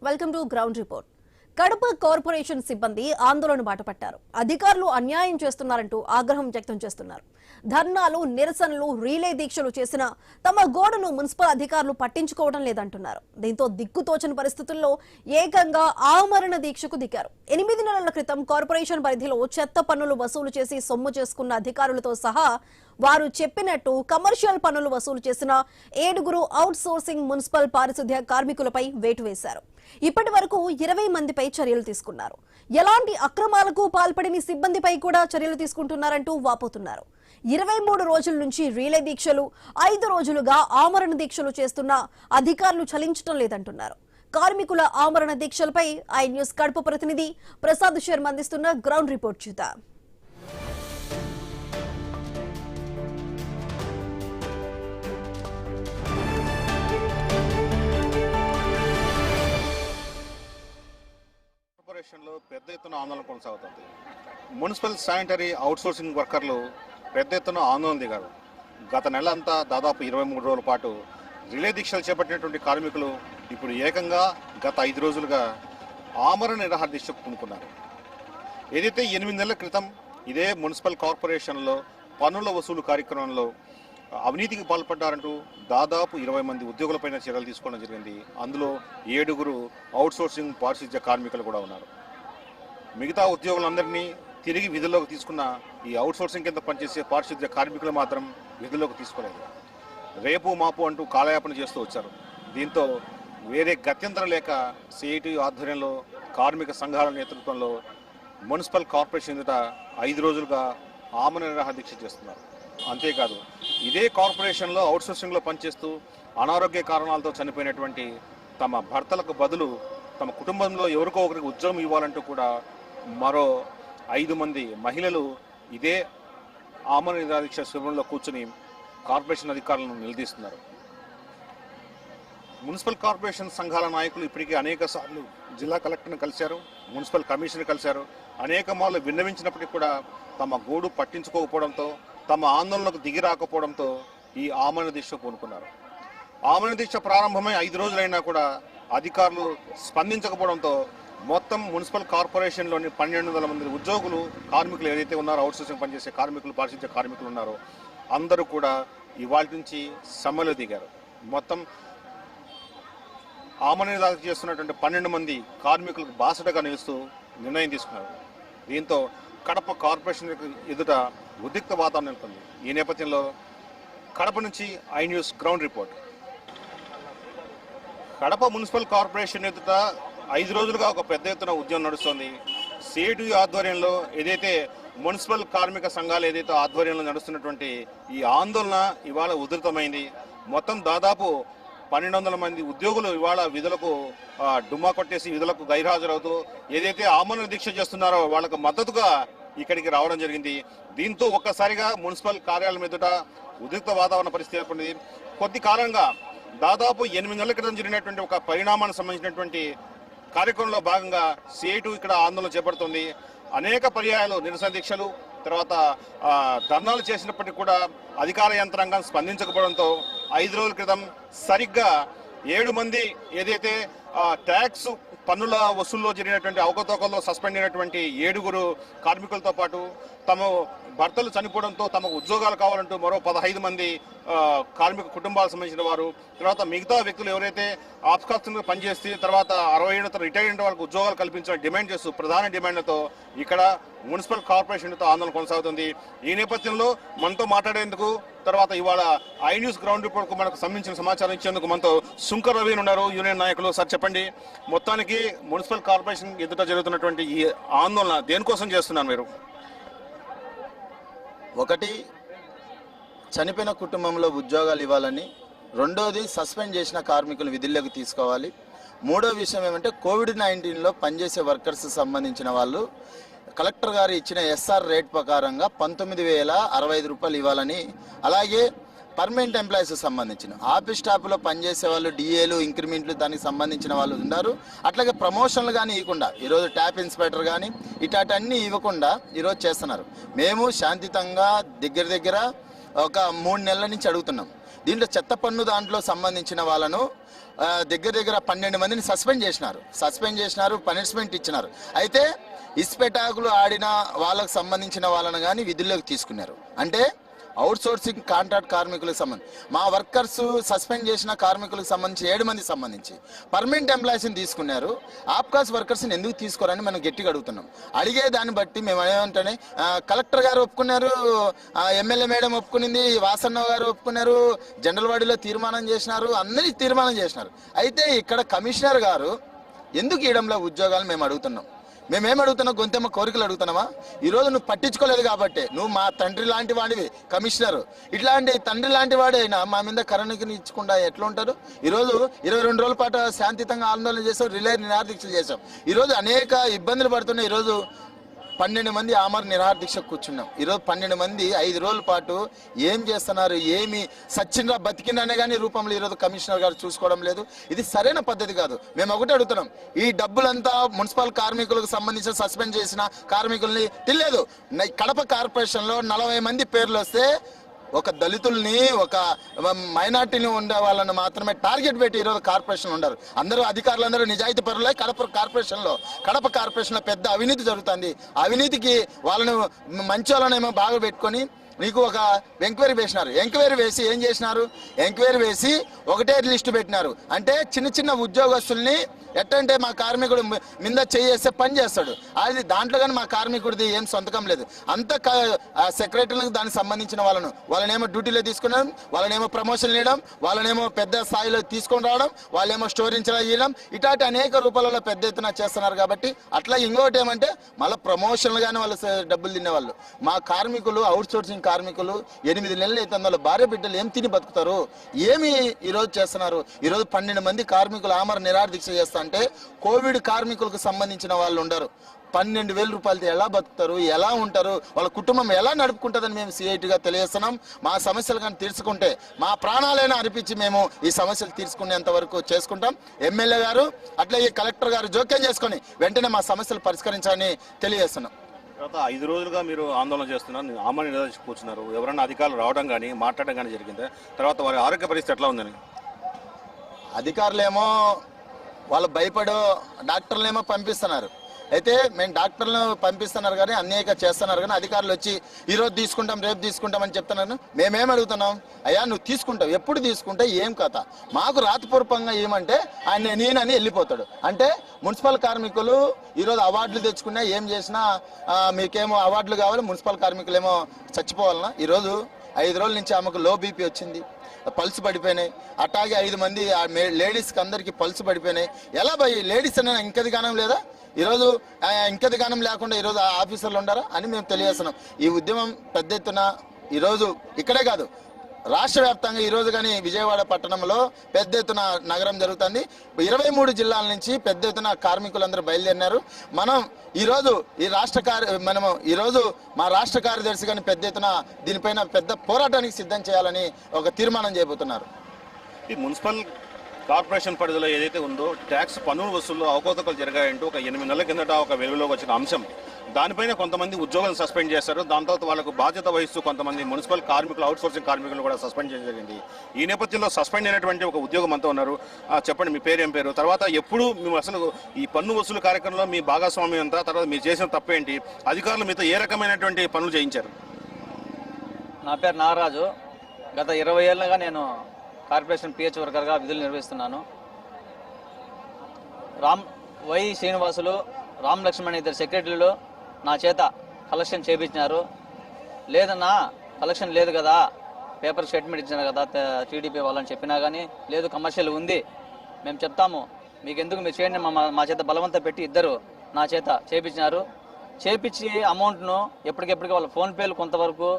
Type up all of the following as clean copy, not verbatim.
Welcome to ground report. Kadapa corporation సిబ్బంది ఆందోళన బాటపట్టారు. అధికారులు అన్యాయం చేస్తున్నారంటూ ఆగ్రహం వ్యక్తం చేస్తున్నారు. ధర్నాలు, నిరసనలు, రీలే దీక్షలు చేసిన తమ గోడును మున్సిపల్ అధికారులు పట్టించుకోవడం లేదంటున్నారు. దీంతో దిక్కుతోచని పరిస్థితుల్లో ఏకంగా ఆమరణ దీక్షకు దిగారు. 8 నెలల క్రితం కార్పొరేషన్ పరిధిలో చెత్త పన్నులు వసూలు చేసి సొమ్ము చేసుకున్న అధికారులతో సహా వారు చెప్పినట్టు కమర్షియల్ పన్నులు వసూలు చేసిన 7 అవుట్ సోర్సింగ్ మున్సిపల్ పారిశుద్ధ్య కార్మికులపై వేటు వేశారు. ఇప్పటి వరకు 20 మందిపై చర్యలు తీసుకున్నారు. ఎలాంటి అక్రమాలకు పాల్పడిన సిబ్బందిపై కూడా చర్యలు తీసుకుంటున్నారంటూ వాపోతున్నారు. 23 రోజుల నుంచి రీలే దీక్షలు, 5 రోజులుగా ఆమరణ దీక్షలు చేస్తున్న అధికారులు చలించడం లేదంటున్నారు. కార్మికుల ఆమరణ దీక్షలపై ఐ న్యూస్ కడప ప్రతినిధి ప్రసాద్ శర్మ అందిస్తున్న గ్రౌండ్ రిపోర్ట్ చూద్దాం. కార్పొరేషన్లో పెద్ద ఎత్తున ఆందోళన కొనసాగుతుంది. మున్సిపల్ శానిటరీ అవుట్సోర్సింగ్ వర్కర్లు పెద్ద ఎత్తున ఆందోళన దిగారు. గత నెల అంతా దాదాపు 23 రోజుల పాటు రిలే దీక్షలు చేపట్టినటువంటి కార్మికులు ఇప్పుడు ఏకంగా గత 5 రోజులుగా ఆమరణ నిరాహార దీక్షకు పూనుకున్నారు. ఏదైతే 8 నెలల క్రితం ఇదే మున్సిపల్ కార్పొరేషన్లో పన్నుల వసూలు కార్యక్రమంలో అవినీతికి పాల్పడ్డారంటూ దాదాపు 20 మంది ఉద్యోగులపైన చర్యలు తీసుకోవడం జరిగింది. అందులో 7 అవుట్సోర్సింగ్ పారిశుద్ధ్య కార్మికులు కూడా ఉన్నారు. మిగతా ఉద్యోగులందరినీ తిరిగి విధుల్లోకి తీసుకున్న ఈ అవుట్సోర్సింగ్ కింద పనిచేసే పారిశుద్ధ్య కార్మికులు మాత్రం విధుల్లోకి తీసుకోలేదు. రేపు మాపు అంటూ కాలయాపన చేస్తూ వచ్చారు. దీంతో వేరే గత్యంతరం లేక సిఐటి ఆధ్వర్యంలో కార్మిక సంఘాల నేతృత్వంలో మున్సిపల్ కార్పొరేషన్ ఎదుట 5 రోజులుగా ఆమరణ నిరాహార దీక్ష చేస్తున్నారు. అంతేకాదు, ఇదే కార్పొరేషన్లో అవుట్సోర్సింగ్లో పనిచేస్తూ అనారోగ్య కారణాలతో చనిపోయినటువంటి తమ భర్తలకు బదులు తమ కుటుంబంలో ఎవరికో ఒకరికి ఉద్యోగం ఇవ్వాలంటూ కూడా మరో 5 మంది మహిళలు ఇదే ఆమరణ నిరాహార దీక్ష శిబిరంలో కూర్చుని కార్పొరేషన్ అధికారులను నిలదీస్తున్నారు. మున్సిపల్ కార్పొరేషన్ సంఘాల నాయకులు ఇప్పటికీ అనేక సార్లు జిల్లా కలెక్టర్ని కలిశారు, మున్సిపల్ కమిషనర్ కలిశారు. అనేక మార్లు విన్నవించినప్పటికీ కూడా తమ గోడు పట్టించుకోకపోవడంతో, తమ ఆందోళనకు దిగి రాకపోవడంతో ఈ ఆమరణ దీక్ష పూనుకున్నారు. ఆమరణ దీక్ష ప్రారంభమై 5 రోజులైనా కూడా అధికారులు స్పందించకపోవడంతో మొత్తం మున్సిపల్ కార్పొరేషన్లోని 1200 మంది ఉద్యోగులు, కార్మికులు ఏదైతే ఉన్నారో, అవుట్సోర్సింగ్ పనిచేసే కార్మికులు, పారిశుద్ధ్య కార్మికులు ఉన్నారో అందరూ కూడా ఇవాళ నుంచి సమ్మెలో దిగారు. మొత్తం ఆమరణ నిరాహార చేస్తున్నటువంటి 12 మంది కార్మికులకు బాసటగా నిలుస్తూ నిర్ణయం తీసుకున్నారు. దీంతో కడప కార్పొరేషన్ ఎదుట ఉద్రిక్త వాతావరణం నెలకొంది. ఈ నేపథ్యంలో కడప నుంచి I news ground report. Kadapa municipal corporation ఎదుట 5 రోజులుగా ఒక పెద్ద ఎత్తున ఉద్యమం నడుస్తోంది. సిఐటి ఆధ్వర్యంలో ఏదైతే మున్సిపల్ కార్మిక సంఘాలు ఏదైతే ఆధ్వర్యంలో నడుస్తున్నటువంటి ఈ ఆందోళన ఇవాళ ఉధృతమైంది. మొత్తం దాదాపు 1200 మంది ఉద్యోగులు ఇవాళ విధులకు డుమ్మా కొట్టేసి విధులకు గైర్హాజరవుతూ ఏదైతే ఆమరణ దీక్ష చేస్తున్నారో వాళ్ళకు మద్దతుగా ఇక్కడికి రావడం జరిగింది. దీంతో ఒక్కసారిగా మున్సిపల్ కార్యాలయం ఎదుట ఉద్రిక్త వాతావరణ పరిస్థితి ఏర్పడింది. కొద్ది కాలంగా దాదాపు 8 నెలల క్రితం జరిగినటువంటి ఒక పరిణామానికి సంబంధించినటువంటి కార్యక్రమంలో భాగంగా సిఐటి ఇక్కడ ఆందోళన చేపడుతుంది. అనేక పర్యాయాలు నిరసన దీక్షలు, తర్వాత ధర్నాలు చేసినప్పటికీ కూడా అధికార యంత్రాంగం స్పందించకపోవడంతో 5 రోజుల క్రితం సరిగ్గా 7 మంది ఏదైతే ట్యాక్స్ పన్నుల వసూల్లో జరిగినటువంటి అవకతవకల్లో సస్పెండ్ అయినటువంటి 7 కార్మికులతో పాటు తమ భర్తలు చనిపోవడంతో తమకు ఉద్యోగాలు కావాలంటూ మరో 15 మంది కార్మిక కుటుంబాలకు సంబంధించిన వారు, తర్వాత మిగతా వ్యక్తులు ఎవరైతే ఆప్కాస్తంగా పనిచేస్తే తర్వాత 67 రిటైర్ అయిన వాళ్ళకి ఉద్యోగాలు కల్పించడం డిమాండ్ చేస్తూ ప్రధాన డిమాండ్లతో ఇక్కడ మున్సిపల్ కార్పొరేషన్తో ఆందోళన కొనసాగుతుంది. ఈ నేపథ్యంలో మనతో మాట్లాడేందుకు తర్వాత ఇవాళ ఐ న్యూస్ గ్రౌండ్ రిపోర్ట్కు మనకు సంబంధించిన సమాచారం ఇచ్చేందుకు మనతో శుంకర్ రవి ఉన్నారు, యూనియన్ నాయకులు. సార్ చెప్పండి, మొత్తానికి మున్సిపల్ కార్పొరేషన్ ఎదుట జరుగుతున్నటువంటి ఈ ఆందోళన దేనికోసం చేస్తున్నారు మీరు? ఒకటి, చనిపోయిన కుటుంబంలో ఉద్యోగాలు ఇవ్వాలని. రెండోది, సస్పెండ్ చేసిన కార్మికులు విధుల్లోకి తీసుకోవాలి. మూడో విషయం ఏమంటే కోవిడ్-19లో పనిచేసే వర్కర్స్ సంబంధించిన వాళ్ళు కలెక్టర్ గారు ఇచ్చిన ఎస్ఆర్ రేట్ ప్రకారంగా 19,065 రూపాయలు ఇవ్వాలని. అలాగే పర్మనెంట్ ఎంప్లాయీస్ సంబంధించిన ఆఫీస్ స్టాఫ్లో పనిచేసే వాళ్ళు డిఏలు, ఇంక్రిమెంట్లు దానికి సంబంధించిన వాళ్ళు ఉన్నారు. అట్లాగే ప్రమోషన్లు కానీ ఇవ్వకుండా ఈరోజు ట్యాప్ ఇన్స్పెక్టర్ కానీ ఇటాటన్నీ ఇవ్వకుండా ఈరోజు చేస్తున్నారు. మేము శాంతియుతంగా దగ్గర ఒక 3 నెలల నుంచి అడుగుతున్నాం. దీంట్లో చెత్త పన్ను దాంట్లో సంబంధించిన వాళ్ళను దగ్గర దగ్గర 12 మందిని సస్పెండ్ చేసినారు, పనిష్మెంట్ ఇచ్చినారు. అయితే ఇస్పెటాకులు ఆడిన వాళ్ళకు సంబంధించిన వాళ్ళను కానీ విధుల్లోకి తీసుకున్నారు. అంటే అవుట్ సోర్సింగ్ కాంట్రాక్ట్ కార్మికులకు సంబంధించి మా వర్కర్స్ సస్పెండ్ చేసిన కార్మికులకు సంబంధించి 7 మంది సంబంధించి పర్మనెంట్ ఎంప్లాయీస్ని తీసుకున్నారు. ఆప్కాస్ వర్కర్స్ని ఎందుకు తీసుకోరని మనం గట్టిగా అడుగుతున్నాం. అడిగే దాన్ని బట్టి మేము ఏమంటేనే కలెక్టర్ గారు ఒప్పుకున్నారు, ఎమ్మెల్యే మేడం ఒప్పుకునింది, వాసన్న గారు ఒప్పుకున్నారు, జనరల్ బాడీలో తీర్మానం చేసినారు, అందరినీ తీర్మానం చేసినారు. అయితే ఇక్కడ కమిషనర్ గారు ఎందుకు ఇవ్వడంలో ఉద్యోగాలు మేము అడుగుతున్నాం. మేమేం అడుగుతున్నాం, గొంతెమ్మ కోరికలు అడుగుతున్నామా? ఈరోజు నువ్వు పట్టించుకోలేదు కాబట్టి, నువ్వు మా తండ్రి లాంటి వాడివి కమిషనరు, ఇట్లాంటి తండ్రి లాంటి వాడైనా మా మీద కరుణకి ఇచ్చకుండా ఎట్లా ఉంటారు? ఈరోజు 22 రోజుల పాటు శాంతియుతంగా ఆందోళన చేసాం, రిలే నిరాదీక్షలు చేసాం. ఈరోజు అనేక ఇబ్బందులు పడుతున్నాయి. ఈరోజు 12 మంది ఆమర నిరాహార దీక్ష కూర్చున్నాం. ఈరోజు 12 మంది 5 రోజుల పాటు ఏం చేస్తున్నారు, ఏమి సచ్చినరా బతికిననే కానీ రూపంలో ఈరోజు కమిషనర్ గారు చూసుకోవడం లేదు. ఇది సరైన పద్ధతి కాదు. మేము ఒకటి అడుగుతున్నాం, ఈ డబ్బులంతా మున్సిపల్ కార్మికులకు సంబంధించి సస్పెండ్ చేసిన కార్మికుల్ని తెలియదు. కడప కార్పొరేషన్లో 40 మంది పేర్లు వస్తే ఒక దళితుల్ని, ఒక మైనార్టీని ఉండే వాళ్ళని మాత్రమే టార్గెట్ పెట్టి ఈరోజు కార్పొరేషన్ ఉండరు. అందరూ అధికారులందరూ నిజాయితీ పరులే. కడప కార్పొరేషన్లో పెద్ద అవినీతి జరుగుతుంది. అవినీతికి వాళ్ళను మంచి వాళ్ళనేమో బాగా పెట్టుకొని నీకు ఒక ఎంక్వైరీ వేసినారు. ఎంక్వైరీ వేసి ఏం చేసినారు? ఎంక్వైరీ వేసి ఒకటే లిస్టు పెట్టినారు. అంటే చిన్న ఉద్యోగస్తుల్ని ఎట్టంటే మా కార్మికుడు మీద చేస్తే పని చేస్తాడు, అది దాంట్లో కానీ మా కార్మికుడిది ఏం సొంతకం లేదు. అంత సెక్రటరీలకు దానికి సంబంధించిన వాళ్ళనేమో డ్యూటీలో తీసుకున్నాం, వాళ్ళనేమో ప్రమోషన్ ఇవ్వడం, వాళ్ళనేమో పెద్ద స్థాయిలో తీసుకొని రావడం, వాళ్ళేమో స్టోరించడం ఇవ్వడం, ఇట్లాంటి అనేక రూపాలలో పెద్ద ఎత్తున చేస్తున్నారు. కాబట్టి అట్లా ఇంకోటి ఏమంటే మళ్ళీ ప్రమోషన్లు కానీ వాళ్ళు డబ్బులు తినేవాళ్ళు. మా కార్మికులు, అవుట్ సోర్సింగ్ కార్మికులు 8 నెలలు అయితే వాళ్ళ భార్య బిడ్డలు ఏం తిని బతుకుతారు? ఏమి ఈరోజు చేస్తున్నారు? ఈరోజు 12 మంది కార్మికులు ఆమర నిరాహార దీక్ష చేస్తా అంటే కోవిడ్ కార్మికులకు సంబంధించిన వాళ్ళు ఉండరు. 12,000 రూపాయలతో ఎలా బతుకుతారు, ఎలా ఉంటారు, వాళ్ళ కుటుంబం ఎలా నడుపుకుంటుందని మేము సిఐటిగా తెలియజేస్తున్నాం. మా సమస్యలు కానీ తీర్చుకుంటే మా ప్రాణాలైనా అర్పించి మేము ఈ సమస్యలు తీర్చుకునేంత వరకు చేసుకుంటాం. ఎమ్మెల్యే గారు అట్లాగే కలెక్టర్ గారు జోక్యం చేసుకొని వెంటనే మా సమస్యలు పరిష్కరించాలని తెలియజేస్తున్నాం. తర్వాత 5 రోజులుగా మీరు ఆందోళన చేస్తున్నారు, ఆమరణ నిరాహార కూర్చున్నారు. ఎవరైనా అధికారులు రావడం కానీ మాట్లాడడం కానీ జరిగిందా? తర్వాత వారి ఆరోగ్య పరిస్థితి ఎట్లా ఉందని? అధికారులేమో వాళ్ళు భయపడో డాక్టర్లేమో పంపిస్తున్నారు. అయితే మేము డాక్టర్లను పంపిస్తున్నారు కానీ అనేక చేస్తున్నారు కానీ అధికారులు వచ్చి ఈరోజు తీసుకుంటాం, రేపు తీసుకుంటామని చెప్తున్నారు. మేమేం అడుగుతున్నాం, అయ్యా నువ్వు తీసుకుంటావు, ఎప్పుడు తీసుకుంటే ఏం కథ? మాకు రాతపూర్వకంగా ఏమంటే ఆయన నేనని వెళ్ళిపోతాడు. అంటే మున్సిపల్ కార్మికులు ఈరోజు అవార్డులు తెచ్చుకున్నా ఏం చేసినా మీకేమో అవార్డులు కావాలి, మున్సిపల్ కార్మికులేమో చచ్చిపోవాలన్నా? ఈరోజు 5 రోజుల నుంచి ఆమెకు లో బీపీ వచ్చింది, పల్స్ పడిపోయినాయి. అట్లాగే 5 మంది లేడీస్కి అందరికీ పల్స్ పడిపోయినాయి. ఎలా లేడీస్ అనే ఇంకది గానం లేదా? ఈరోజు ఇంకది గానం లేకుండా ఈరోజు ఆఫీసర్లు ఉండారా అని మేము తెలియజేస్తున్నాం. ఈ ఉద్యమం పెద్ద ఎత్తున ఈరోజు ఇక్కడే కాదు రాష్ట్ర వ్యాప్తంగా ఈరోజు కానీ విజయవాడ పట్టణంలో పెద్ద ఎత్తున నగరం జరుగుతుంది. 23 జిల్లాల నుంచి పెద్ద ఎత్తున కార్మికులందరూ బయలుదేరినారు. మనం ఈరోజు ఈరోజు మా రాష్ట్ర కార్యదర్శి కానీ పెద్ద ఎత్తున దీనిపైన పెద్ద పోరాటానికి సిద్ధం చేయాలని ఒక తీర్మానం చేయబోతున్నారు. ఈ మున్సిపల్ కార్పొరేషన్ పరిధిలో ఏదైతే ఉందో ట్యాక్స్ పన్నుల వసూల్లో అవకతవకలు జరిగాయంటూ ఒక 8 నెలల కిందట ఒక వెలుగులోకి వచ్చిన అంశం. దానిపైన కొంతమంది ఉద్యోగులను సస్పెండ్ చేశారు. దాంతో వాళ్ళకు బాధ్యత వహిస్తూ కొంతమంది మున్సిపల్ కార్మికులు, అవుట్ సోర్సింగ్ కార్మికులు కూడా సస్పెండ్ చేయడం జరిగింది. ఈ నేపథ్యంలో సస్పెండ్ అయినటువంటి ఒక ఉద్యోగం అంతా ఉన్నారు. చెప్పండి, మీ పేరు ఏం పేరు? తర్వాత ఎప్పుడు మేము అసలు ఈ పన్ను వసూలు కార్యక్రమంలో మీ భాగస్వామ్యం అంతా, తర్వాత మీరు చేసిన తప్పేంటి, అధికారులు మీతో ఏ రకమైనటువంటి పనులు చేయించారు? నా పేరు నాగరాజు. గత 20 ఏళ్ళగా నేను కార్పొరేషన్ పిహెచ్ వర్కర్గా విధులు నిర్వహిస్తున్నాను. వై శ్రీనివాసులు, రామ్ లక్ష్మణ్ 2 సెక్రటరీలు నా చేత కలెక్షన్ చేయించినారు. లేదన్నా కలెక్షన్ లేదు కదా, పేపర్ స్టేట్మెంట్ ఇచ్చినారు కదా టీడీపీ వాళ్ళని చెప్పినా కానీ లేదు, కమర్షియల్ ఉంది, మేము చెప్తాము మీకు, ఎందుకు మీరు చేయండి, మా చేత బలవంతం పెట్టి 2 నా చేత చేయించినారు. చేపించి అమౌంట్ను ఎప్పటికెప్పటికి వాళ్ళ ఫోన్పేలు కొంతవరకు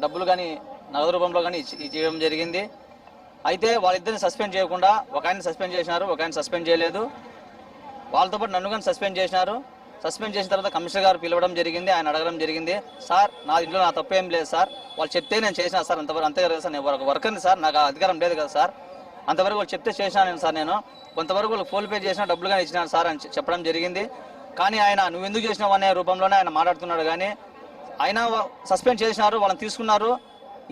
డబ్బులు కానీ నగదు రూపంలో కానీ ఇచ్చేయడం జరిగింది. అయితే వాళ్ళిద్దరిని సస్పెండ్ చేయకుండా ఒక ఆయన సస్పెండ్ చేసినారు, ఒక ఆయన సస్పెండ్ చేయలేదు. వాళ్ళతో పాటు నన్ను కానీ సస్పెండ్ చేసినారు. సస్పెండ్ చేసిన తర్వాత కమిషనర్ గారు పిలవడం జరిగింది. ఆయన అడగడం జరిగింది, సార్ నా ఇంట్లో నా తప్పు ఏం లేదు సార్, వాళ్ళు చెప్తే నేను చేసినా సార్, అంతే కదా సార్, నేను ఒక వర్కర్ని సార్, నాకు అధికారం లేదు కదా సార్, అంతవరకు వాళ్ళు చెప్తే చేసినాను సార్, నేను కొంతవరకు వాళ్ళు ఫోన్ పే చేసినా డబ్బులు కానీ ఇచ్చినాను సార్ అని చెప్పడం జరిగింది. కానీ ఆయన నువ్వు ఎందుకు చేసినావు అనే రూపంలోనే ఆయన మాట్లాడుతున్నాడు. కానీ ఆయన సస్పెండ్ చేసినారు, వాళ్ళని తీసుకున్నారు.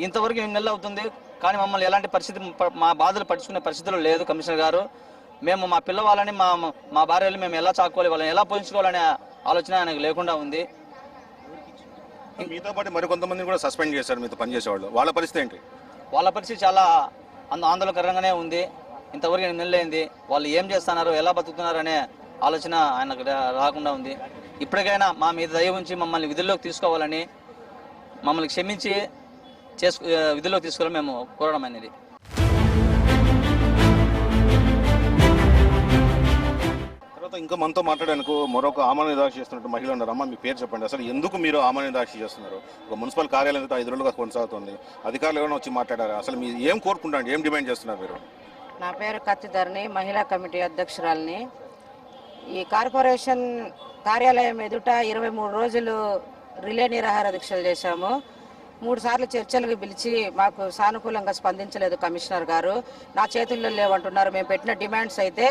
ఇంతవరకు 8 నెలలు అవుతుంది. కానీ మమ్మల్ని ఎలాంటి పరిస్థితి మా బాధలు పట్టించుకునే పరిస్థితులు లేదు కమిషనర్ గారు. మేము మా పిల్లవాళ్ళని మా భార్యలు మేము ఎలా చాకోవాలి, వాళ్ళని ఎలా పోషించుకోవాలనే ఆలోచన ఆయనకు లేకుండా ఉంది. మీతో పాటు మరికొంతమందిని కూడా సస్పెండ్ చేశారు మీతో పనిచేసేవాళ్ళు, వాళ్ళ పరిస్థితి ఏంటి? వాళ్ళ పరిస్థితి చాలా ఆందోళనకరంగానే ఉంది. ఇంతవరకు 8 నెలలైంది. వాళ్ళు ఏం చేస్తున్నారు, ఎలా బతుకుతున్నారు అనే ఆలోచన ఆయనకు రాకుండా ఉంది. ఇప్పటికైనా మా మీద దయ ఉంచి మమ్మల్ని విధుల్లోకి తీసుకోవాలని, మమ్మల్ని క్షమించి విధుల్లోకి తీసుకోవాలని మేము కోరడం అనేది. తర్వాత ఇంకా మనతో మాట్లాడడానికి మరొక ఆమరణ దీక్ష చేస్తున్నట్టు మహిళ ఉన్నారు. అమ్మ, మీ పేరు చెప్పండి. అసలు ఎందుకు మీరు ఆమరణ దీక్ష చేస్తున్నారు? ఒక మున్సిపల్ కార్యాలయం 5 రోజులుగా కొనసాగుతుంది. అధికారులు ఎవరైనా వచ్చి మాట్లాడారు? అసలు మీరు ఏం కోరుకుంటారు, ఏం డిమాండ్ చేస్తున్నారు మీరు? నా పేరు కత్తిధర్ని, మహిళా కమిటీ అధ్యక్షురాలిని. ఈ కార్పొరేషన్ కార్యాలయం ఎదుట 23 రోజులు రిలే నిరాహార దీక్షలు చేశాము. 3 సార్లు చర్చలకు పిలిచి మాకు సానుకూలంగా స్పందించలేదు కమిషనర్ గారు. నా చేతుల్లో లేవంటున్నారు. మేము పెట్టిన డిమాండ్స్ అయితే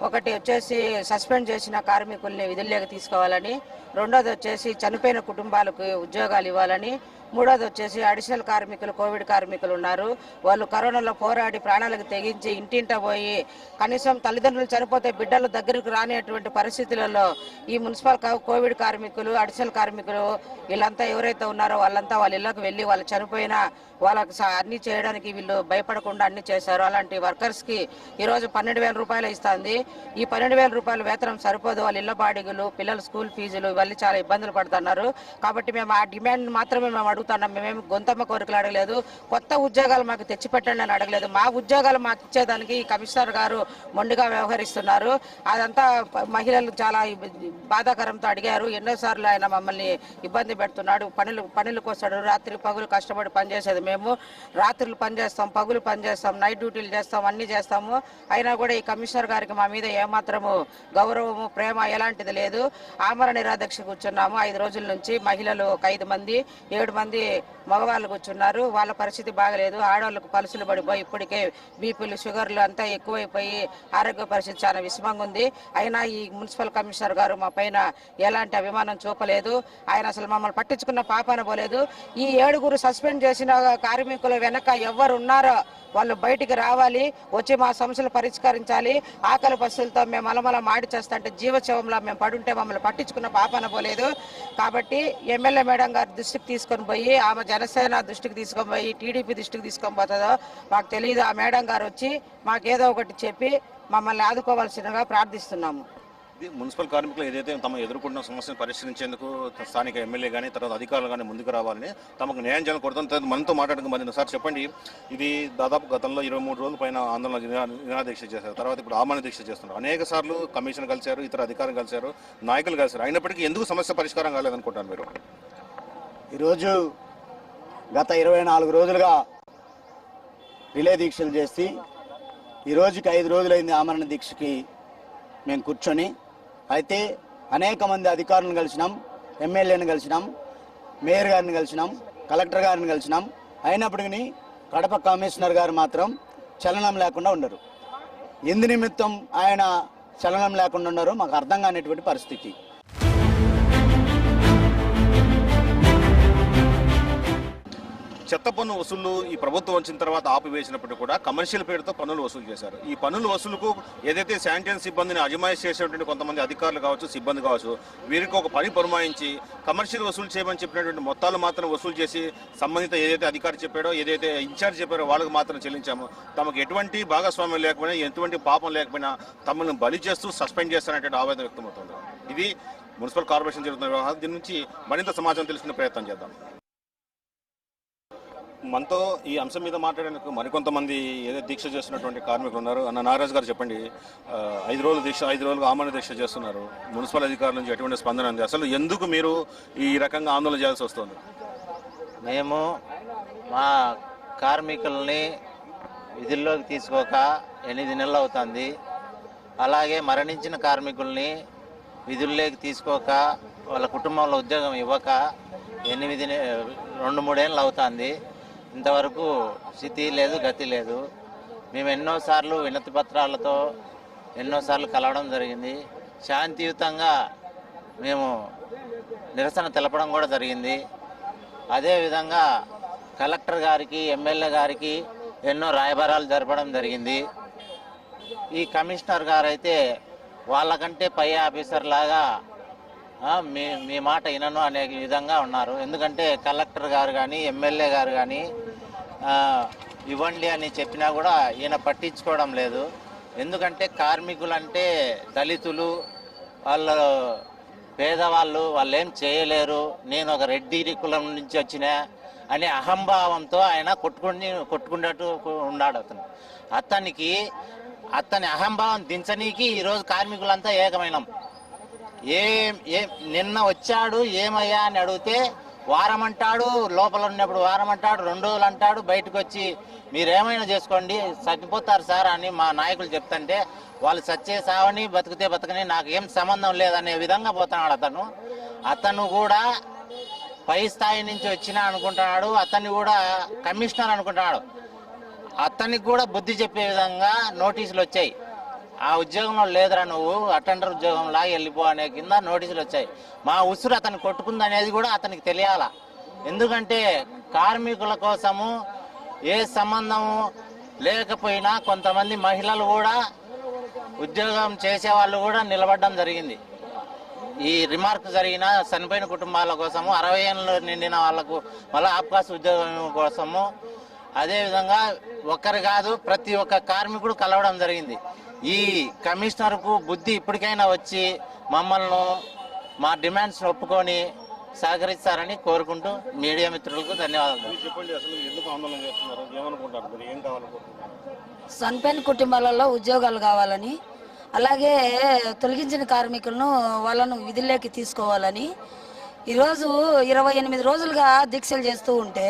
ఒకటి వచ్చేసి సస్పెండ్ చేసిన కార్మికుల్ని విధుల్లోకి తీసుకోవాలని, రెండోది వచ్చేసి చనిపోయిన కుటుంబాలకు ఉద్యోగాలు ఇవ్వాలని, మూడోది వచ్చేసి అడిషనల్ కార్మికులు, కోవిడ్ కార్మికులు ఉన్నారు. వాళ్ళు కరోనాలో పోరాడి ప్రాణాలకు తెగించి ఇంటింట పోయి కనీసం తల్లిదండ్రులు చనిపోతే బిడ్డలు దగ్గరకు రానిటువంటి పరిస్థితులలో ఈ మున్సిపల్ కోవిడ్ కార్మికులు, అడిషనల్ కార్మికులు వీళ్ళంతా ఎవరైతే ఉన్నారో వాళ్ళంతా వాళ్ళ ఇళ్ళకు వెళ్ళి వాళ్ళు చనిపోయినా వాళ్ళకి అన్ని చేయడానికి వీళ్ళు భయపడకుండా అన్ని చేశారు. అలాంటి వర్కర్స్కి ఈరోజు 12,000 రూపాయలు ఇస్తుంది. ఈ 12,000 రూపాయల వేతనం సరిపోదు. వాళ్ళ ఇళ్ల బాడిగలు, పిల్లల స్కూల్ ఫీజులు ఇవన్నీ చాలా ఇబ్బందులు పడుతున్నారు. కాబట్టి మేము ఆ డిమాండ్ మాత్రమే మేము అడుగుతున్నాం. మేమేమి గొంతమ్మ కోరికలు అడగలేదు, కొత్త ఉద్యోగాలు మాకు తెచ్చిపెట్టండి అని అడగలేదు. మా ఉద్యోగాలు మాకు ఇచ్చేదానికి ఈ కమిషనర్ గారు మొండిగా వ్యవహరిస్తున్నారు. అదంతా మహిళలు చాలా బాధాకరంతో అడిగారు. ఎన్నోసార్లు ఆయన మమ్మల్ని ఇబ్బంది పెడుతున్నాడు. పనులకు వస్తాడు, రాత్రి పగులు కష్టపడి పనిచేసేది మేము. రాత్రులు పనిచేస్తాం, పగులు పనిచేస్తాం, నైట్ డ్యూటీలు చేస్తాం, అన్ని చేస్తాము. అయినా కూడా ఈ కమిషనర్ గారికి మా మీద ఏమాత్రము గౌరవము, ప్రేమ ఎలాంటిది లేదు. ఆమరణ నిరాదీక్ష కూర్చున్నాము 5 రోజుల నుంచి. మహిళలు ఒక 5 మంది, 7 మంది మగవాళ్ళు కూర్చున్నారు. వాళ్ళ పరిస్థితి బాగలేదు. ఆడవాళ్ళకు పలుసులు పడిపోయి ఇప్పటికే బీపీలు, షుగర్లు అంతా ఎక్కువైపోయి ఆరోగ్య పరిస్థితి చాలా విషమంగా ఉంది. అయినా ఈ మున్సిపల్ కమిషనర్ గారు మా పైన ఎలాంటి అభిమానం చూపలేదు. ఆయన అసలు మమ్మల్ని పట్టించుకున్న పాపాన పోలేదు. ఈ 7 సస్పెండ్ చేసిన కార్మికుల వెనక ఎవరు ఉన్నారో వాళ్ళు బయటికి రావాలి, వచ్చి మా సమస్యలు పరిష్కరించాలి. ఆకలి పస్తులతో మేము అలమల మాడి చేస్తుంటే జీవశవంలా మేము పడుంటే మమ్మల్ని పట్టించుకున్న పాపన పోలేదు. కాబట్టి ఎమ్మెల్యే మేడం గారి దృష్టికి తీసుకొని పోయి, ఆమె జనసేన దృష్టికి తీసుకొని పోయి, టీడీపీ దృష్టికి తీసుకొని పోతుందో మాకు తెలియదు. ఆ మేడం గారు వచ్చి మాకేదో ఒకటి చెప్పి మమ్మల్ని ఆదుకోవాల్సిందిగా ప్రార్థిస్తున్నాము. మున్సిపల్ కార్మికులు ఏదైతే తమ ఎదుర్కొంటున్న సమస్యను పరిష్కరించేందుకు స్థానిక ఎమ్మెల్యే కానీ తర్వాత అధికారులు కానీ ముందుకు రావాలని, తమకు న్యాయం చేయాలని కోరుతాం. మనతో మాట్లాడడం మరి సార్ చెప్పండి, ఇది దాదాపు గతంలో 23 రోజుల పైన ఆందోళన నిరాదీక్ష చేశారు. తర్వాత ఇప్పుడు ఆమరణ దీక్ష చేస్తున్నారు. అనేక సార్లు కమిషన్ కలిశారు, ఇతర అధికారులు కలిశారు, నాయకులు కలిశారు. అయినప్పటికీ ఎందుకు సమస్య పరిష్కారం కాలేదనుకుంటారు మీరు? ఈరోజు గత 24 రోజులుగా రిలే దీక్షలు చేసి ఈ రోజుకి 5 రోజులైంది ఆమరణ దీక్షకి మేము కూర్చొని. అయితే అనేక మంది అధికారులను కలిసినాం, ఎమ్మెల్యేని కలిసినాం, మేయర్ గారిని కలిసినాం, కలెక్టర్ గారిని కలిసినాం. అయినప్పటికీ కడప కమిషనర్ గారు మాత్రం చలనం లేకుండా ఉన్నారు. ఎందు నిమిత్తం ఆయన చలనం లేకుండా ఉన్నారో మాకు అర్థం కానిటువంటి పరిస్థితి. చెత్త పన్ను వసూళ్లు ఈ ప్రభుత్వం వచ్చిన తర్వాత ఆపివేసినప్పటికీ కూడా కమర్షియల్ పేరుతో పన్నులు వసూలు చేశారు. ఈ పన్నుల వసూలుకు ఏదైతే శానిటైజర్ సిబ్బందిని అజమాయిష్ చేసేటువంటి కొంతమంది అధికారులు కావచ్చు, సిబ్బంది కావచ్చు, వీరికి ఒక పని పురమాయించి కమర్షియల్ వసూలు చేయమని చెప్పినటువంటి మొత్తాలు మాత్రం వసూలు చేసి సంబంధిత ఏదైతే అధికారి చెప్పాడో, ఏదైతే ఇన్ఛార్జ్ చెప్పారో వాళ్ళకి మాత్రం చెల్లించాము. తమకు ఎటువంటి భాగస్వామ్యం లేకపోయినా, ఎటువంటి పాపం లేకపోయినా తమను బలి చేస్తూ సస్పెండ్ చేస్తారనేటువంటి ఆవేదన వ్యక్తమవుతుంది. ఇది మున్సిపల్ కార్పొరేషన్ జరుగుతున్న వ్యవహారం. దీని నుంచి మరింత సమాచారం తెలుసుకునే ప్రయత్నం చేద్దాం. మనతో ఈ అంశం మీద మాట్లాడడానికి మరికొంతమంది ఏదైతే దీక్ష చేస్తున్నటువంటి కార్మికులు ఉన్నారు. అన్న నాగరాజు గారు చెప్పండి, 5 రోజులు దీక్ష, 5 రోజులు ఆమరణ దీక్ష చేస్తున్నారు. మున్సిపల్ అధికారుల నుంచి ఎటువంటి స్పందన ఉంది? అసలు ఎందుకు మీరు ఈ రకంగా ఆందోళన చేయాల్సి వస్తుంది? మేము మా కార్మికుల్ని విధుల్లోకి తీసుకోక 8 నెలలు అవుతుంది. అలాగే మరణించిన కార్మికుల్ని విధుల్లోకి తీసుకోక వాళ్ళ కుటుంబంలో ఉద్యోగం ఇవ్వక 2-3 ఏళ్ళు అవుతుంది. ఇంతవరకు స్థితి లేదు, గతి లేదు. మేము ఎన్నోసార్లు వినతి పత్రాలతో ఎన్నోసార్లు కలవడం జరిగింది. శాంతియుతంగా మేము నిరసన తెలపడం కూడా జరిగింది. అదేవిధంగా కలెక్టర్ గారికి, ఎమ్మెల్యే గారికి ఎన్నో రాయబారాలు జరపడం జరిగింది. ఈ కమిషనర్ గారు అయితే వాళ్ళకంటే పై ఆఫీసర్ లాగా మీ మాట వినను అనే విధంగా ఉన్నారు. ఎందుకంటే కలెక్టర్ గారు కానీ ఎమ్మెల్యే గారు కానీ ఇవ్వండి అని చెప్పినా కూడా ఈయన పట్టించుకోవడం లేదు. ఎందుకంటే కార్మికులంటే దళితులు, వాళ్ళు పేదవాళ్ళు, వాళ్ళు ఏం చేయలేరు, నేను ఒక రెడ్డి కులం నుంచి వచ్చిన అనే అహంభావంతో ఆయన కొట్టుకున్నట్టు ఉన్నాడు. అతని అహంభావం దించనీకి ఈరోజు కార్మికులంతా ఏకమైనాం. నిన్న వచ్చాడు ఏమయ్యా అని అడిగితే వారం అంటాడు, లోపల ఉన్నప్పుడు వారం అంటాడు, 2 రోజులు అంటాడు, బయటకు వచ్చి మీరేమైనా చేసుకోండి చచ్చిపోతారు సార్ అని మా నాయకులు చెప్తుంటే వాళ్ళు చచ్చే సావని బతికితే బతకని నాకు ఏం సంబంధం లేదనే విధంగా పోతున్నాడు. అతను కూడా పై స్థాయి నుంచి వచ్చినా అనుకుంటున్నాడు, అతన్ని కూడా కమిషనర్ అనుకుంటున్నాడు. అతనికి కూడా బుద్ధి చెప్పే విధంగా నోటీసులు వచ్చాయి. ఆ ఉద్యోగంలో లేదురా నువ్వు అటెండర్ ఉద్యోగంలా వెళ్ళిపో అనే కింద నోటీసులు వచ్చాయి. మా ఉసురు అతను కొట్టుకుంది అనేది కూడా అతనికి తెలియాల. ఎందుకంటే కార్మికుల కోసము ఏ సంబంధము లేకపోయినా కొంతమంది మహిళలు కూడా ఉద్యోగం చేసే వాళ్ళు కూడా నిలబడడం జరిగింది. ఈ రిమార్క్ జరిగిన చనిపోయిన కుటుంబాల కోసము 60 ఏళ్ళు నిండిన వాళ్లకు మళ్ళీ అవకాశ ఉద్యోగం కోసము అదేవిధంగా ఒక్కరు కాదు ప్రతి ఒక్క కార్మికుడు కలవడం జరిగింది. ఈ కమిషనర్కు బుద్ధి ఇప్పటికైనా వచ్చి మమ్మల్ని మా డిమాండ్స్ ఒప్పుకొని సహకరిస్తారని కోరుకుంటూ మీడియా మిత్రులకు ధన్యవాదాలు. చెప్పండి, అసలు ఎందుకు ఆందోళన చేస్తున్నారు, ఏమనుకుంటారు, మీరు ఏం కావాలనుకుంటున్నారు? చనిపోయిన కుటుంబాలలో ఉద్యోగాలు కావాలని, అలాగే తొలగించిన కార్మికులను వాళ్ళను విధుల్లోకి తీసుకోవాలని ఈరోజు 28 రోజులుగా దీక్షలు చేస్తూ ఉంటే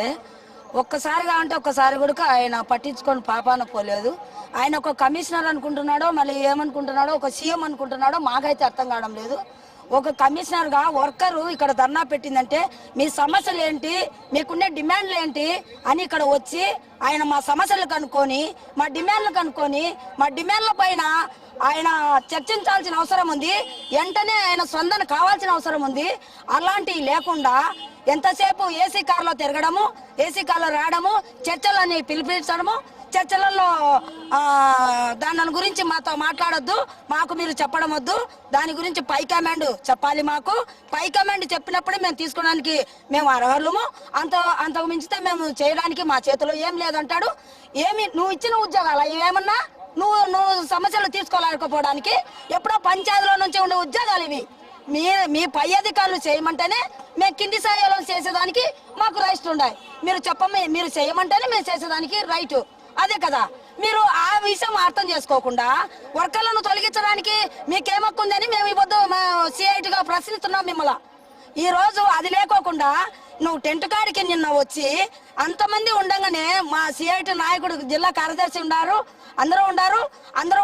ఒక్కసారిగా అంటే ఒక్కసారి కూడా ఆయన పట్టించుకొని పాపాన పోలేదు. ఆయన ఒక కమిషనర్ అనుకుంటున్నాడో మళ్ళీ ఏమనుకుంటున్నాడో, ఒక సీఎం అనుకుంటున్నాడో మాకైతే అర్థం కావడం లేదు. ఒక కమిషనర్గా వర్కరు ఇక్కడ ధర్నా పెట్టిందంటే మీ సమస్యలు ఏంటి, మీకుండే డిమాండ్లు ఏంటి అని ఇక్కడ వచ్చి ఆయన మా సమస్యలు కనుక్కొని మా డిమాండ్లు కనుక్కొని మా డిమాండ్ల పైన ఆయన చర్చించాల్సిన అవసరం ఉంది. వెంటనే ఆయన స్పందన కావాల్సిన అవసరం ఉంది. అలాంటివి లేకుండా ఎంతసేపు ఏసీ కార్లో తిరగడము, ఏసీ కార్లో రావడము, చర్చలని పిలిపించడము, చర్చలలో దాని గురించి మాతో మాట్లాడొద్దు, మాకు మీరు చెప్పడం వద్దు, దాని గురించి పై కమాండ్ చెప్పాలి. మాకు పై కమాండ్ చెప్పినప్పుడే మేము తీసుకోవడానికి మేము అర్హులము, అంతకు మించితే మేము చేయడానికి మా చేతిలో ఏం లేదంటాడు. ఏమి నువ్వు ఇచ్చిన ఉద్యోగాలు ఏమన్నా నువ్వు సమస్యలు తీసుకోలేకపోవడానికి ఎప్పుడో పంచాయతీలో నుంచి ఉండే ఉద్యోగాలు ఇవి. మీ పై అధికారులు చేయమంటేనే మేము కింది స్థాయిలో చేసేదానికి మాకు రైట్ ఉన్నాయి. మీరు చేయమంటేనే మేము చేసేదానికి రైట్, అదే కదా. మీరు ఆ విషయం అర్థం చేసుకోకుండా వర్కర్లను తొలగించడానికి మీకేమక్కుందని మేము ఈ పొద్దు సిఐటిగా ప్రశ్నిస్తున్నాం మిమ్మల్ని. ఈ రోజు అది లేకోకుండా నువ్వు టెంట్ కాడికి నిన్న వచ్చి అంతమంది ఉండగానే మా సిఐటి నాయకుడు జిల్లా కార్యదర్శి ఉన్నారు, అందరూ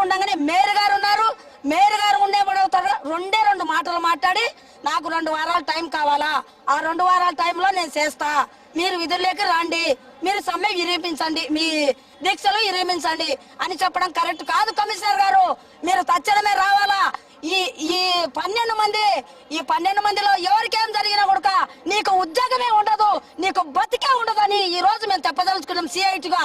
ఉండగానే మేయర్ గారు ఉన్నారు. మేయర్ గారు ఉండేవాడవుతారు 2 మాటలు మాట్లాడి నాకు 2 వారాల టైం కావాలా, ఆ 2 వారాల టైంలో నేను చేస్తా, మీరు విధుల్లోకి రండి, మీరు సమ్మె విరమించండి, మీ దీక్షలు విరమించండి అని చెప్పడం కరెక్ట్ కాదు. కమిషనర్ గారు మీరు తక్షణమే రావాలా. ఈ 12 మందిలో ఎవరికేం జరిగినా కూడా నీకు ఉద్యోగమే ఉండదు, నీకు బతికే ఉండదు అని ఈ రోజు మేము చెప్పదలుచుకున్నాం సిఐటిగా.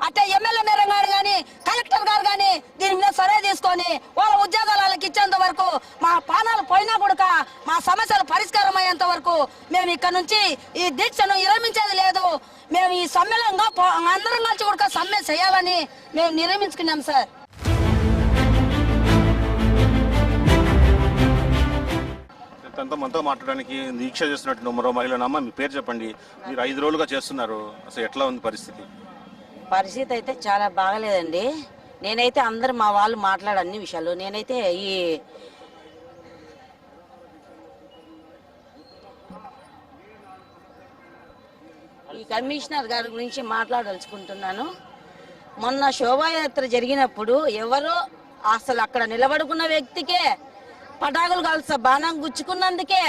అంటే ఎమ్మెల్యే మేరం గారు కానీ కలెక్టర్ గారు కానీ దీని మీద సరే తీసుకొని వాళ్ళ ఉద్యోగాలు వాళ్ళకి ఇచ్చేంత వరకు, మా పానాలు పోయినా కూడా మా సమస్యలు పరిష్కారం అయ్యేంత వరకు మేము ఇక్కడ నుంచి ఈ దీక్షను విరమించేది లేదు. మేము ఈ సమ్మెలంగా అందరం కలిసి కూడా సమ్మె చేయాలని మేము నిర్మించుకున్నాం సార్. మనతో మాట్లాడడానికి దీక్ష చేస్తున్నట్టు మరో మహిళనమ్మ, మీ పేరు చెప్పండి. మీరు 5 రోజులుగా చేస్తున్నారు, అసలు ఎట్లా ఉంది పరిస్థితి? పరిస్థితి అయితే చాలా బాగలేదండి. నేనైతే అందరు మా వాళ్ళు మాట్లాడే అన్ని విషయాలు నేనైతే ఈ కమిషనర్ గారి గురించి మాట్లాడదలుచుకుంటున్నాను. మొన్న శోభాయాత్ర జరిగినప్పుడు ఎవరో అసలు అక్కడ నిలబడుకున్న వ్యక్తికే పటాకులు కాల్స బాణం గుచ్చుకున్నందుకే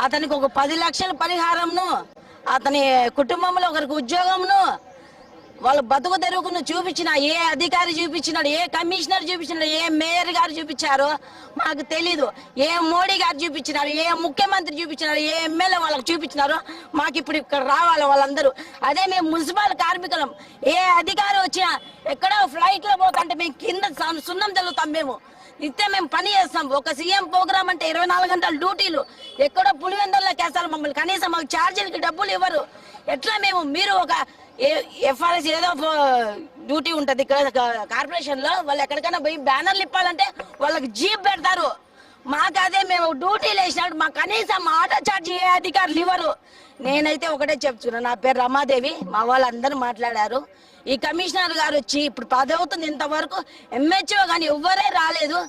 అతనికి ఒక 10 లక్షల పరిహారంను, అతని కుటుంబంలో ఒకరికి ఉద్యోగంను వాళ్ళ బతుకు తెరుగును చూపించిన ఏ అధికారి చూపించినాడు, ఏ కమిషనర్ చూపించినాడు, ఏ మేయర్ గారు చూపించారో మాకు తెలీదు. ఏ మోడీ గారు చూపించినారు, ఏ ముఖ్యమంత్రి చూపించినారు, ఏ ఎమ్మెల్యే వాళ్ళకి చూపించినారో మాకు ఇప్పుడు ఇక్కడ రావాలి వాళ్ళందరూ. అదే మేము మున్సిపల్ కార్మికులం. ఏ అధికారి వచ్చినా ఎక్కడో ఫ్లైట్ లో పోతుంటే మేము కింద సున్నం తెలుగుతాం. మేము నిత్యం మేము పని చేస్తాం. ఒక సీఎం ప్రోగ్రామ్ అంటే 24 గంటల డ్యూటీలు. ఎక్కడో పులివెందుల్లోకి వేస్తారు మమ్మల్ని. కనీసం మాకు ఛార్జీలకి డబ్బులు ఇవ్వరు. ఎట్లా మేము మీరు ఒక ఎఫ్ఆర్ఎస్ ఏదో డ్యూటీ ఉంటుంది కార్పొరేషన్ లో, వాళ్ళు ఎక్కడికైనా పోయి బ్యానర్లు ఇప్పాలంటే వాళ్ళకి జీప్ పెడతారు. మాకు అదే మేము డ్యూటీలు వేసినప్పుడు మాకు కనీసం ఆటో ఛార్జీ ఏ అధికారులు ఇవ్వరు. నేనైతే ఒకటే చెప్తున్నా, నా పేరు రమాదేవి. మా వాళ్ళందరూ మాట్లాడారు. ఈ కమిషనర్ గారు వచ్చి ఇప్పుడు 10 అవుతుంది, ఇంతవరకు ఎంహెచ్ఓ కానీ ఎవ్వరే రాలేదు.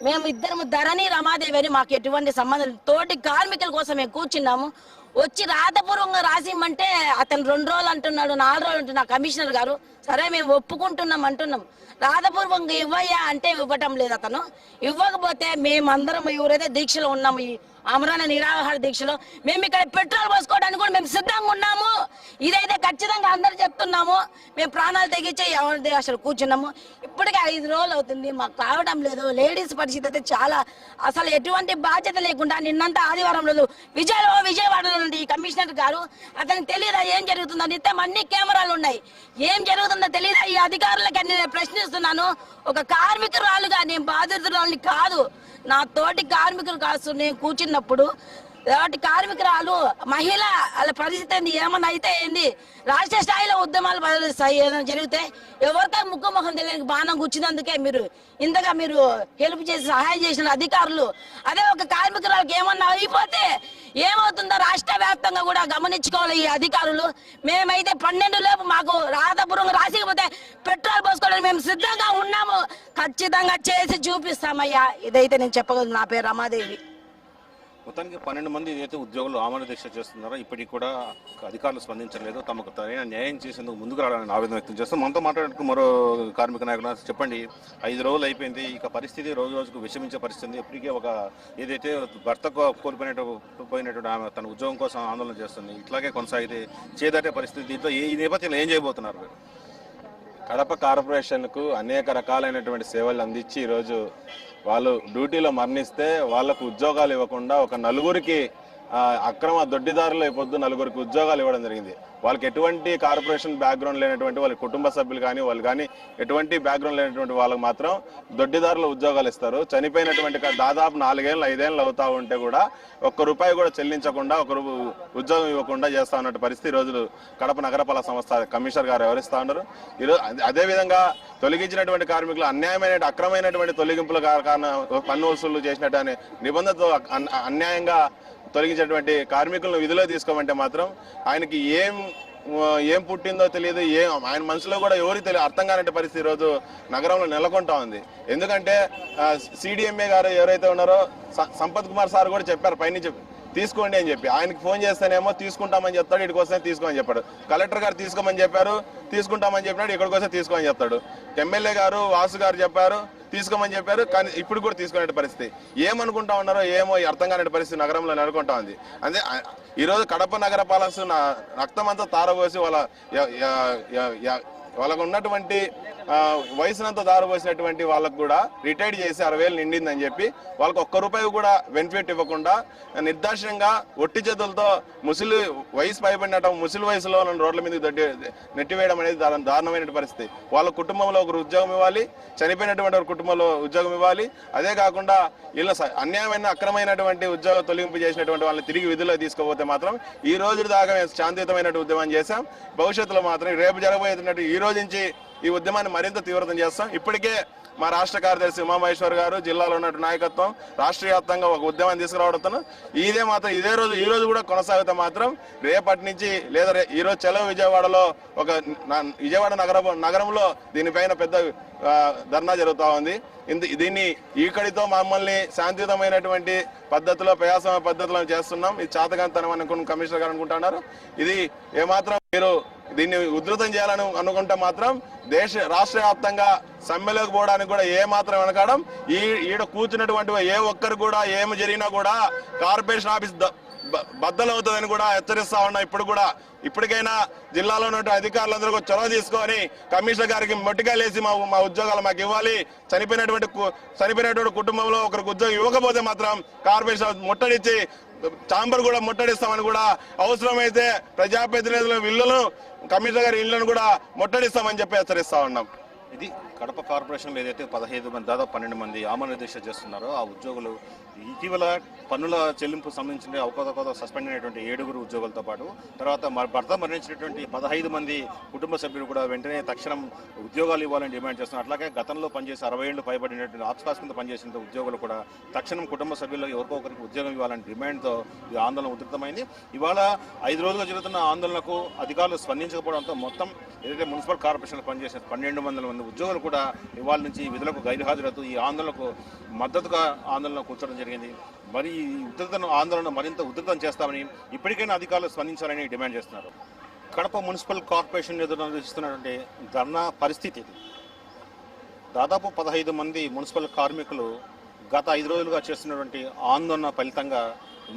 మేము ఇద్దరు ధరణి రమాదేవి అని మాకు ఎటువంటి సంబంధం, తోటి కార్మికుల కోసం మేము కూర్చున్నాము. వచ్చి రాతపూర్వంగా రాసిమ్మంటే అతను 2 రోజులు అంటున్నాడు, 4 రోజులు అంటున్నాడు కమిషనర్ గారు. సరే మేము ఒప్పుకుంటున్నాం అంటున్నాం. రాతపూర్వంగా ఇవ్వయ్యా అంటే ఇవ్వటం లేదు అతను. ఇవ్వకపోతే మేమందరం ఎవరైతే దీక్షలో ఉన్నాము, ఈ అమరణ నిరాహార దీక్షలో, మేము ఇక్కడ పెట్రోల్ పోసుకోవడానికి కూడా మేము సిద్ధంగా ఉన్నాము. ఇదైతే ఖచ్చితంగా అందరు చెప్తున్నాము. మేము ప్రాణాలు తెగించే ఎవరి అసలు కూర్చున్నాము. ఇప్పటికే 5 రోజులు అవుతుంది, మాకు కావడం లేదు. లేడీస్ పరిస్థితి అయితే చాలా, అసలు ఎటువంటి బాధ్యత లేకుండా నిన్నంతా ఆదివారం రోజు విజయవాడలో నుండి ఈ కమిషనర్ గారు, అతనికి తెలియదా ఏం జరుగుతుందో? నిత్యం అన్ని కెమెరాలు ఉన్నాయి, ఏం జరుగుతుందో తెలియదా? ఈ అధికారులకి నేను ప్రశ్నిస్తున్నాను. ఒక కార్మికురాలుగా నేను బాధితురాలని కాదు, నా తోటి కార్మికులు కాదు. నేను కూర్చున్నప్పుడు తోటి కార్మికురాలు మహిళ వాళ్ళ పరిస్థితి ఏంది, ఏమన్నా అయితే ఏంది? రాష్ట్ర స్థాయిలో ఉద్యమాలు బదులుస్తాయి. ఏదైనా జరిగితే ఎవరికై ముక్కు ముఖం తెలియని బాణం కూర్చున్నందుకే మీరు ఇంతగా మీరు హెల్ప్ చేసి సహాయం చేసిన అధికారులు. అదే ఒక కార్మికురాలకు ఏమన్నా అయిపోతే ఏమవుతుందో రాష్ట్ర వ్యాప్తంగా కూడా గమనించుకోవాలి ఈ అధికారులు. మేమైతే 12 లోపు మాకు రాతపూర్వంగా రాసికపోతే పెట్రోల్ పోసుకోవడానికి మేము సిద్ధంగా ఉన్నాము. ఖచ్చితంగా చేసి చూపిస్తామయ్యా. ఇదైతే నేను చెప్పగలను. నా పేరు రమాదేవి. మొత్తానికి 12 మంది ఏదైతే ఉద్యోగులు ఆమరణ దీక్ష చేస్తున్నారో ఇప్పటికి కూడా అధికారులు స్పందించలేదు. తమకు తగిన న్యాయం చేసేందుకు ముందుకు రావాలని ఆవేదన వ్యక్తం చేస్తాం. మనతో మాట్లాడుతూ మరో కార్మిక నాయకుడు, చెప్పండి, 5 రోజులు అయిపోయింది, ఇక పరిస్థితి రోజు రోజుకు విషమించే పరిస్థితి. ఇప్పటికే ఒక ఏదైతే భర్త కోల్పోయినటువంటి ఆమె తన ఉద్యోగం కోసం ఆందోళన చేస్తుంది, ఇట్లాగే కొనసాగితే చేదటే పరిస్థితి. దీంతో ఈ నేపథ్యంలో ఏం చేయబోతున్నారు మీరు? కడప కార్పొరేషన్కు అనేక రకాలైనటువంటి సేవలు అందించి ఈరోజు వాళ్ళు డ్యూటీలో మరణిస్తే వాళ్ళకు ఉద్యోగాలు ఇవ్వకుండా ఒక నలుగురికి అక్రమ దొడ్డిదారులు అయిపోద్దు 4గురికి ఉద్యోగాలు ఇవ్వడం జరిగింది. వాళ్ళకి ఎటువంటి కార్పొరేషన్ బ్యాక్గ్రౌండ్ లేనటువంటి వాళ్ళ కుటుంబ సభ్యులు కానీ వాళ్ళు కానీ ఎటువంటి బ్యాక్గ్రౌండ్ లేనటువంటి వాళ్ళకి మాత్రం దొడ్డిదారులు ఉద్యోగాలు ఇస్తారు. చనిపోయినటువంటి దాదాపు 4 ఏళ్ళు 5 ఏళ్ళు అవుతా ఉంటే కూడా ₹1 కూడా చెల్లించకుండా ఉద్యోగం ఇవ్వకుండా చేస్తా ఉన్నట్టు పరిస్థితి ఈరోజు కడప నగరపాలక సంస్థ కమిషనర్ గారు వ్యవహరిస్తూ ఉన్నారు. ఈరోజు అదేవిధంగా తొలగించినటువంటి కార్మికులు అన్యాయమైన అక్రమైనటువంటి తొలగింపుల కారణం పన్ను వసూలు చేసినట్టు అనే నిబంధనతో అన్యాయంగా తొలగించేటువంటి కార్మికులను విధిలో తీసుకోమంటే మాత్రం ఆయనకి ఏం పుట్టిందో తెలియదు, ఆయన మనసులో కూడా ఎవరికి తెలియదు, అర్థం కానట్టు పరిస్థితి ఈరోజు నగరంలో నెలకొంటా ఉంది. ఎందుకంటే సిడిఎంఏ గారు ఎవరైతే ఉన్నారో సంపత్ కుమార్ సార్ కూడా చెప్పారు పైనుంచి తీసుకోండి అని చెప్పి. ఆయనకి ఫోన్ చేస్తేనేమో తీసుకుంటామని చెప్తాడు, ఇక్కడికి వస్తే తీసుకోమని చెప్పాడు. కలెక్టర్ గారు తీసుకోమని చెప్పారు, తీసుకుంటామని చెప్పినాడు, ఇక్కడికి వస్తే తీసుకోమని చెప్తాడు. ఎమ్మెల్యే గారు వాసు గారు చెప్పారు, తీసుకోమని చెప్పారు, కానీ ఇప్పుడు కూడా తీసుకునే పరిస్థితి. ఏమనుకుంటా ఉన్నారో ఏమో అర్థం కాని పరిస్థితి నగరంలో నెలకొంటా ఉంది. అదే ఈరోజు కడప నగర పాలక రక్తమంతా తారబోసి వాళ్ళకు ఉన్నటువంటి వయసునంతా దారిపోసినటువంటి వాళ్ళకు కూడా రిటైర్డ్ చేసి 60,000 నిండిందని చెప్పి వాళ్ళకి ₹1 కూడా బెనిఫిట్ ఇవ్వకుండా నిర్దాక్షిణ్యంగా ఒట్టి చేతులతో వయసు పైబడినట్టు ముసలి వయసులో రోడ్ల మీద నెట్టివేయడం అనేది దారుణమైన పరిస్థితి. వాళ్ళ కుటుంబంలో ఒకరు ఉద్యోగం ఇవ్వాలి, చనిపోయినటువంటి ఒక కుటుంబంలో ఉద్యోగం ఇవ్వాలి. అదే కాకుండా వీళ్ళ అన్యాయమైన అక్రమైనటువంటి ఉద్యోగ తొలగింపు చేసినటువంటి వాళ్ళని తిరిగి విధుల్లో తీసుకోపోతే మాత్రం ఈ రోజు దాకా మేము శాంతియుతమైన ఉద్యమం చేశాం. భవిష్యత్తులో మాత్రం రేపు జరగబోయేటట్టు ఈ రోజు నుంచి ఈ ఉద్యమాన్ని మరింత తీవ్రతం చేస్తాం. ఇప్పటికే మా రాష్ట్ర కార్యదర్శి ఉమామహేశ్వర్ గారు, జిల్లాలో ఉన్నటువంటి నాయకత్వం రాష్ట్ర వ్యాప్తంగా ఒక ఉద్యమాన్ని తీసుకురావడం ఈ రోజు కూడా కొనసాగితే మాత్రం రేపటి నుంచి లేదా ఈరోజు చలో విజయవాడలో విజయవాడ నగరంలో దీనిపైన పెద్ద ధర్నా జరుగుతూ ఉంది. దీన్ని ఇక్కడితో మమ్మల్ని శాంతియుతమైనటువంటి పద్ధతిలో ప్రయాసమైన పద్ధతిలో చేస్తున్నాం. ఇది చాతకంతనం అనుకున్న కమిషనర్ గారు అనుకుంటున్నారు. ఇది ఏమాత్రం మీరు దీన్ని ఉధృతం చేయాలని అనుకుంటే మాత్రం రాష్ట్ర వ్యాప్తంగా సమ్మెలోకి పోవడానికి కూడా ఏమాత్రం వెనకాడం. ఈడ కూర్చున్నటువంటి ఏ ఒక్కరు కూడా ఏమి జరిగినా కూడా కార్పొరేషన్ ఆఫీస్ బద్దలవుతుందని కూడా హెచ్చరిస్తా ఉన్నా. ఇప్పటికైనా జిల్లాలో ఉన్న అధికారులందరూ కూడా చొరవ తీసుకొని కమిషనర్ గారికి మొట్టికాయలేసి మా ఉద్యోగాలు మాకు ఇవ్వాలి, చనిపోయినటువంటి కుటుంబంలో ఒకరికి ఉద్యోగం ఇవ్వకపోతే మాత్రం కార్పొరేషన్ ముట్టడిచ్చి ఛాంబర్ కూడా ముట్టడిస్తామని కూడా, అవసరమైతే ప్రజాప్రతినిధుల ఇళ్లను కమిషనర్ గారి ఇళ్లను కూడా ముట్టడిస్తామని చెప్పి హెచ్చరిస్తా ఉన్నాం. ఇది కడప కార్పొరేషన్లో ఏదైతే 15 మంది దాదాపు 12 మంది ఆమరణ దీక్ష చేస్తున్నారో ఆ ఉద్యోగులు ఇటీవల పన్నుల చెల్లింపు సంబంధించిన అవకతవకతో సస్పెండ్ అయినటువంటి 7 ఉద్యోగులతో పాటు తర్వాత భర్త మరణించినటువంటి 15 మంది కుటుంబ సభ్యులు కూడా వెంటనే తక్షణం ఉద్యోగాలు ఇవ్వాలని డిమాండ్ చేస్తున్నారు. అట్లాగే గతంలో పనిచేసి 60 ఏళ్లు పైబడినటువంటి ఆక్స్ఫాస్ కింద పనిచేసిన ఉద్యోగులు కూడా తక్షణం కుటుంబ సభ్యుల్లో ఎవరికో ఒకరికి ఉద్యోగం ఇవ్వాలని డిమాండ్తో ఈ ఆందోళన ఉధృతమైంది. ఇవాళ 5 రోజులుగా జరుగుతున్న ఆందోళనకు అధికారులు స్పందించకపోవడంతో మొత్తం ఏదైతే మున్సిపల్ కార్పొరేషన్లో పనిచేసిన 1200 మంది ఉద్యోగులు కూడా ఇవాళ నుంచి విధులకు గైర్హాజరవుతూ ఈ ఆందోళనకు మద్దతుగా ఆందోళన కూర్చోవడం జరిగింది. మరి ఈ ఆందోళన మరింత ఉధృతం చేస్తామని ఇప్పటికైనా అధికారులు స్పందించాలని డిమాండ్ చేస్తున్నారు. కడప మున్సిపల్ కార్పొరేషన్ ఎదురు నిర్వహిస్తున్నటువంటి ధర్నా పరిస్థితి ఇది. దాదాపు 15 మంది మున్సిపల్ కార్మికులు గత 5 రోజులుగా చేస్తున్నటువంటి ఆందోళన ఫలితంగా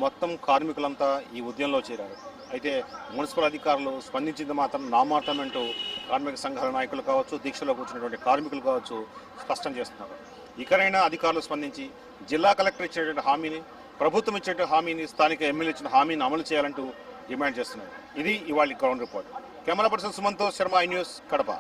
మొత్తం కార్మికులంతా ఈ ఉద్యమంలో చేరారు. అయితే మున్సిపల్ అధికారులు స్పందించింది మాత్రం నామాటమంటూ కార్మిక సంఘాల నాయకులు కావచ్చు, దీక్షలో కూర్చున్నటువంటి కార్మికులు కావచ్చు స్పష్టం చేస్తున్నారు. ఇకనైనా అధికారులు స్పందించి జిల్లా కలెక్టర్ ఇచ్చినటువంటి హామీని, ప్రభుత్వం ఇచ్చినటువంటి హామీని, స్థానిక ఎమ్మెల్యే ఇచ్చిన హామీని అమలు చేయాలంటూ డిమాండ్ చేస్తున్నారు. ఇది ఇవాళ ground report. Camera person Sumanto Sharma, I news, Kadapa.